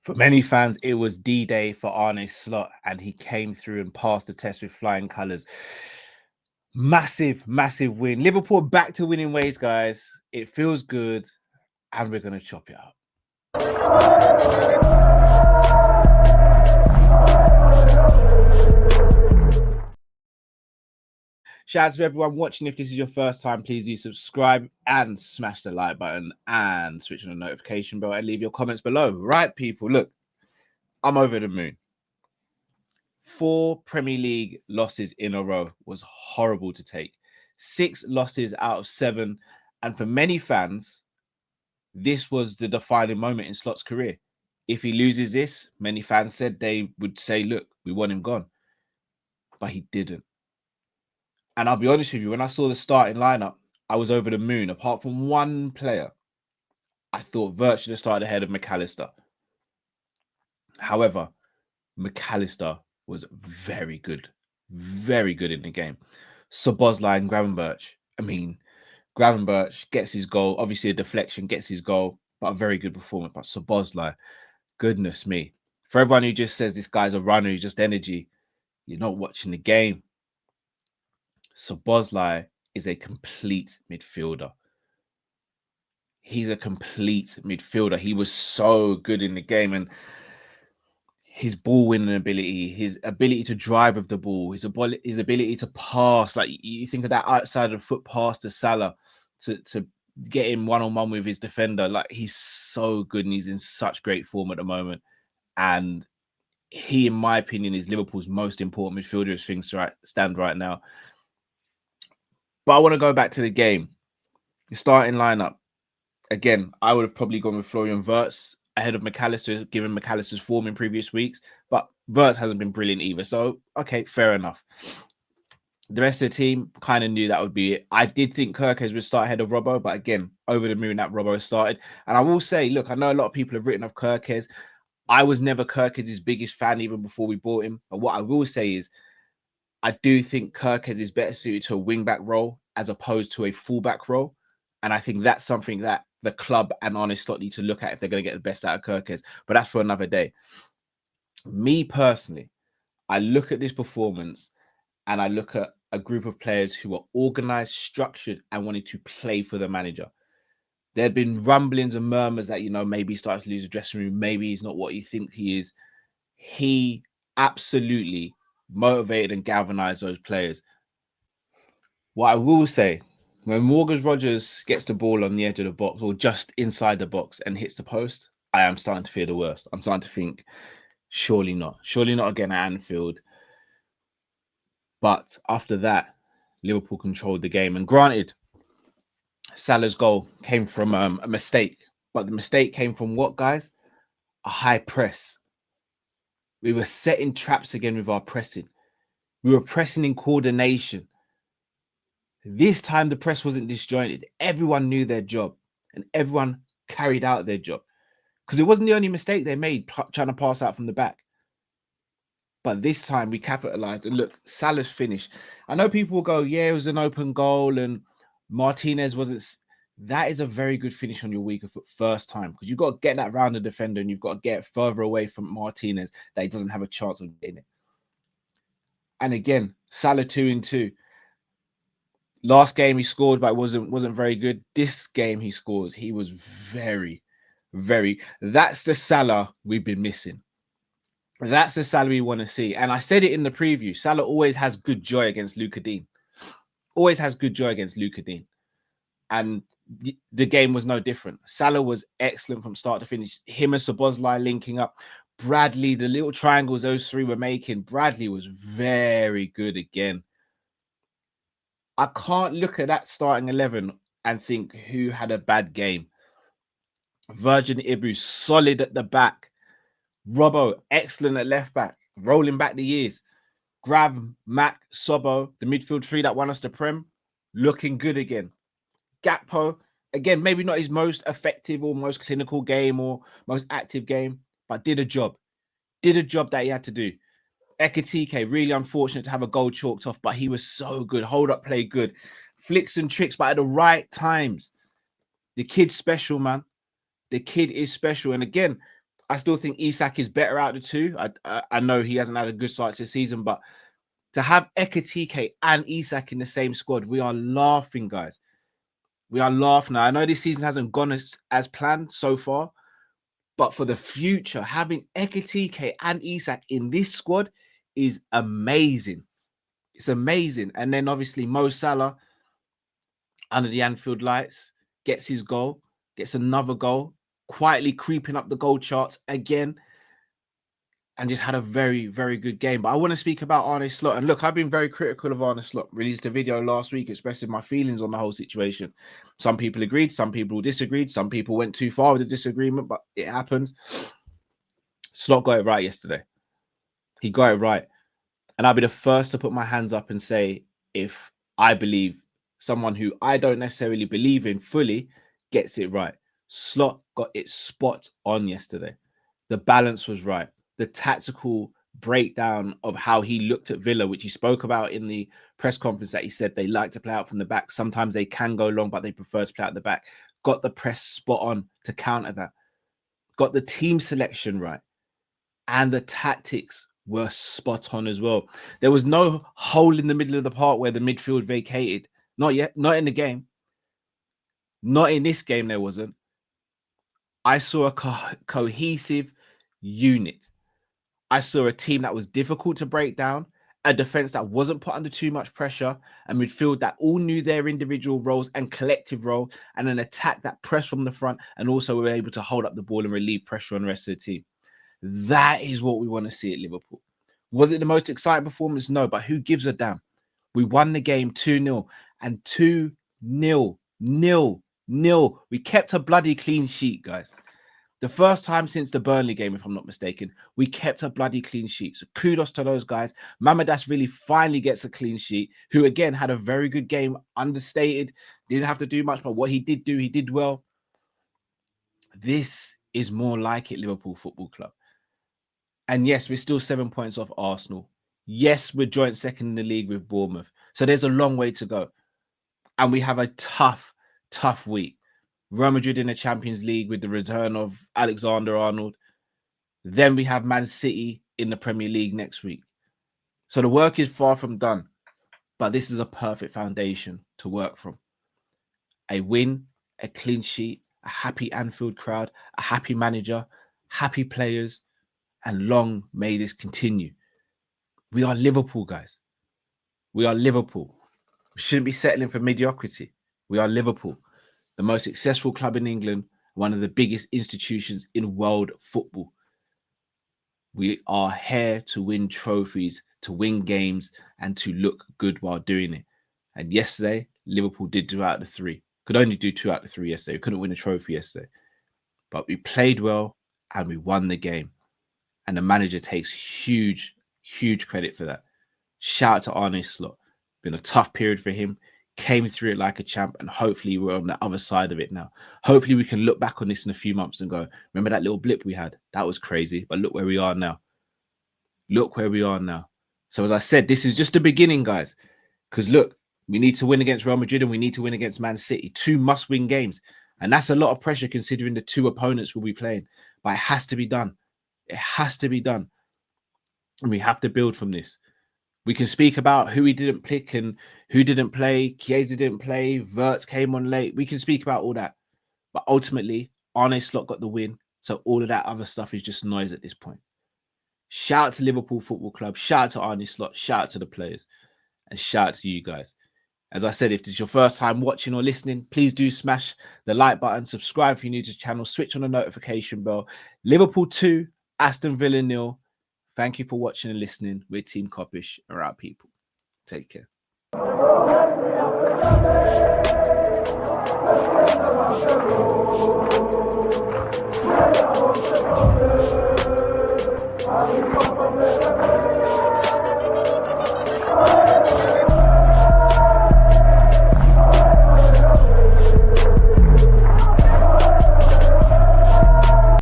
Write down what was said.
For many fans, it was D-Day for Arne Slot, and he came through and passed the test with flying colours. Massive, massive win. Liverpool back to winning ways, guys. It feels good, and we're going to chop it up. Shout out to everyone watching. If this is your first time, please do subscribe and smash the like button and switch on the notification bell and leave your comments below. Right, people, look, I'm over the moon. 4 Premier League losses in a row was horrible to take. 6 losses out of 7. And for many fans, this was the defining moment in Slot's career. If he loses this, many fans said they would say, look, we want him gone. But he didn't. And I'll be honest with you, when I saw the starting lineup, I was over the moon. Apart from one player, I thought Vert should have started ahead of McAllister. However, McAllister was very good in the game. Szoboszlai and Gravenberch. I mean, Gravenberch gets his goal, obviously a deflection, gets his goal, but a very good performance. But Szoboszlai, goodness me. For everyone who just says this guy's a runner, he's just energy, you're not watching the game. Szoboszlai is a complete midfielder. He's a complete midfielder. He was so good in the game, and his ball winning ability, his ability to drive with the ball, his ability to pass. Like, you think of that outside of the foot pass to Salah to get him one-on-one with his defender. Like, he's so good and he's in such great form at the moment. And he, in my opinion, is Liverpool's most important midfielder as things stand right now. But I want to go back to the game. The starting lineup. Again, I would have probably gone with Florian Wirtz ahead of McAllister, given McAllister's form in previous weeks. But Wirtz hasn't been brilliant either. So, okay, fair enough. The rest of the team kind of knew that would be it. I did think Kerkez would start ahead of Robbo, but again, over the moon that Robbo started. And I will say, look, I know a lot of people have written off Kerkez. I was never Kerkez's biggest fan even before we bought him. But what I will say is, I do think Kerkez is better suited to a wing-back role as opposed to a full-back role. And I think that's something that the club and Arne Slot need to look at if they're going to get the best out of Kerkez. But that's for another day. Me personally, I look at this performance and I look at a group of players who are organized, structured, and wanted to play for the manager. There had been rumblings and murmurs that, maybe he started to lose the dressing room. Maybe he's not what you think he is. He absolutely motivated and galvanized those players. What I will say, when Morgan Rogers gets the ball on the edge of the box or just inside the box and hits the post, I am starting to fear the worst. I'm starting to think, surely not again at Anfield. But after that, Liverpool controlled the game. And granted, Salah's goal came from a mistake. But the mistake came from what, guys? A high press. We were setting traps again with our pressing. We were pressing in coordination. This time, the press wasn't disjointed. Everyone knew their job and everyone carried out their job because it wasn't the only mistake they made trying to pass out from the back. But this time we capitalized and look, Salah's finish. I know people will go, yeah, it was an open goal and Martinez wasn't. That is a very good finish on your weaker foot first time because you've got to get that round the defender and you've got to get further away from Martinez that he doesn't have a chance of getting it. And again, Salah 2-2. Last game he scored, but wasn't very good. This game he scores. He was very, very. That's the Salah we've been missing. That's the Salah we want to see. And I said it in the preview. Salah always has good joy against Luka Dean. Always has good joy against Luka Dean. And the game was no different. Salah was excellent from start to finish. Him and Szoboszlai linking up. Bradley, the little triangles those three were making. Bradley was very good again. I can't look at that starting 11 and think who had a bad game. Virgin Ibu, solid at the back. Robbo, excellent at left back, rolling back the years. Grav, Mac, Sobo, the midfield three that won us the Prem, looking good again. Gakpo, again, maybe not his most effective or most clinical game or most active game, but did a job. Did a job that he had to do. Ekitike, really unfortunate to have a goal chalked off, but he was so good. Hold up, play good. Flicks and tricks, but at the right times. The kid's special, man. The kid is special. And again, I still think Isak is better out of the two. I know he hasn't had a good start to the season, but to have Ekitike and Isak in the same squad, we are laughing, guys. We are laughing. I know this season hasn't gone as planned so far, but for the future, having Ekitike and Isak in this squad is amazing. It's amazing. And then obviously Mo Salah under the Anfield lights gets his goal, gets another goal, quietly creeping up the goal charts again, and just had a very, very good game. But I want to speak about Arne Slot. And look, I've been very critical of Arne Slot. Released a video last week expressing my feelings on the whole situation. Some people agreed, some people disagreed, some people went too far with the disagreement, but it happens. Slot got it right yesterday. He got it right. And I'll be the first to put my hands up and say, if I believe someone who I don't necessarily believe in fully gets it right. Slot got it spot on yesterday. The balance was right. The tactical breakdown of how he looked at Villa, which he spoke about in the press conference, that he said they like to play out from the back. Sometimes they can go long, but they prefer to play out the back. Got the press spot on to counter that. Got the team selection right. And the tactics were spot on as well. There was no hole in the middle of the park where the midfield vacated. Not yet. Not in the game. Not in this game, there wasn't. I saw a cohesive unit. I saw a team that was difficult to break down, a defense that wasn't put under too much pressure, a midfield that all knew their individual roles and collective role, and an attack that pressed from the front and also were able to hold up the ball and relieve pressure on the rest of the team. That is what we want to see at Liverpool. Was it the most exciting performance? No, but who gives a damn? We won the game 2-0 and 2-0, nil. We kept a bloody clean sheet, guys. The first time since the Burnley game, if I'm not mistaken, we kept a bloody clean sheet. So kudos to those guys. Mamadashvili finally gets a clean sheet, who again had a very good game, understated, didn't have to do much, but what he did do, he did well. This is more like it, Liverpool Football Club. And yes, we're still 7 points off Arsenal. Yes, we're joint second in the league with Bournemouth. So there's a long way to go. And we have a tough week. Real Madrid in the Champions League with the return of Alexander-Arnold. Then we have Man City in the Premier League next week. So the work is far from done. But this is a perfect foundation to work from. A win, a clean sheet, a happy Anfield crowd, a happy manager, happy players, and long may this continue. We are Liverpool, guys. We are Liverpool. We shouldn't be settling for mediocrity. We are Liverpool, the most successful club in England, one of the biggest institutions in world football. We are here to win trophies, to win games, and to look good while doing it. And yesterday, Liverpool did 2 out of 3. Could only do 2 out of 3 yesterday. We couldn't win a trophy yesterday. But we played well and we won the game. And the manager takes huge credit for that. Shout out to Arne Slot. Been a tough period for him. Came through it like a champ, and hopefully we're on the other side of it now. Hopefully we can look back on this in a few months and go, remember that little blip we had? That was crazy, but look where we are now. Look where we are now. So as I said, this is just the beginning, guys. Because look, we need to win against Real Madrid and we need to win against Man City. 2 must-win games. And that's a lot of pressure considering the 2 opponents we'll be playing. But it has to be done. It has to be done. And we have to build from this. We can speak about who he didn't pick and who didn't play. Chiesa didn't play. Wirtz came on late. We can speak about all that. But ultimately, Arne Slot got the win. So all of that other stuff is just noise at this point. Shout out to Liverpool Football Club. Shout out to Arne Slot. Shout out to the players. And shout out to you guys. As I said, if this is your first time watching or listening, please do smash the like button. Subscribe if you're new to the channel. Switch on the notification bell. Liverpool 2, Aston Villa 0. Thank you for watching and listening. We're Team Kopish. All right, people. Take care.